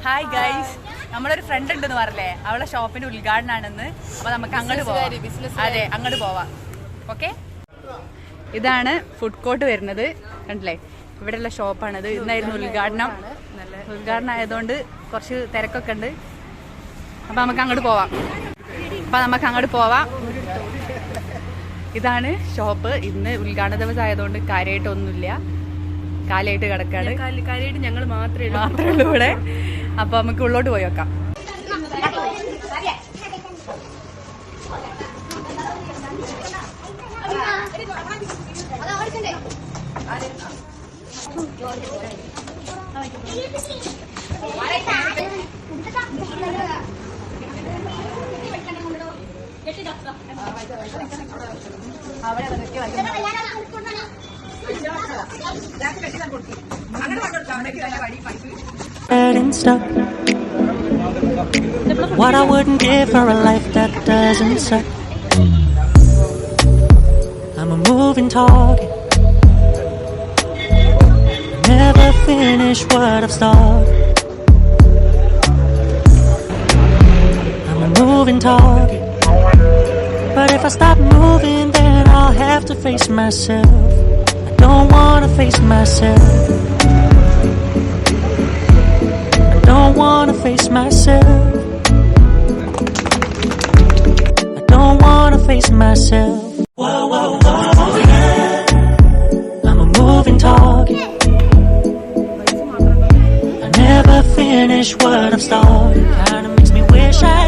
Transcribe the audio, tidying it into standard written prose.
Hi guys, നമ്മളൊരു front ഉണ്ടെന്ന് പറഞ്ഞല്ലേ, അവളെ ഷോപ്പിന്റെ ഉദ്ഘാടനമാണെന്ന്. അപ്പൊ നമുക്ക് അങ്ങോട്ട് പോവാം. അതെ, അങ്ങോട്ട് പോവാം. ഓക്കെ, ഇതാണ് ഫുഡ് കോർട്ട് വരുന്നത്. കണ്ടില്ലേ, ഇവിടെയുള്ള ഷോപ്പാണിത്. ഇന്നായിരുന്നു ഉദ്ഘാടനം. ഉദ്ഘാടനം ആയതുകൊണ്ട് കുറച്ച് തിരക്കൊക്കെ ഉണ്ട്. അപ്പൊ നമുക്ക് അങ്ങോട്ട് പോവാം. ഇതാണ് ഷോപ്പ്. ഇന്ന് ഉദ്ഘാടന ദിവസം ആയതുകൊണ്ട് കാര്യമായിട്ടൊന്നുമില്ല, കാലായിട്ട് കിടക്കാണ്. കാര്യമായിട്ട് ഞങ്ങൾ മാത്രമേ ഉള്ളൂ ഇവിടെ. അപ്പൊ നമുക്ക് ഉള്ളോട്ട് പോയി വെക്കാം. Stuck. What I wouldn't give for a life that doesn't suck. I'm a moving target. I never finish what I've started. I'm a moving target. But if I stop moving, then I'll have to face myself. I don't wanna face myself. Don't wanna face myself. I don't wanna face myself. Whoa, whoa, whoa, yeah. I'm a moving target. I never finish what I've started. Kinda makes me wish I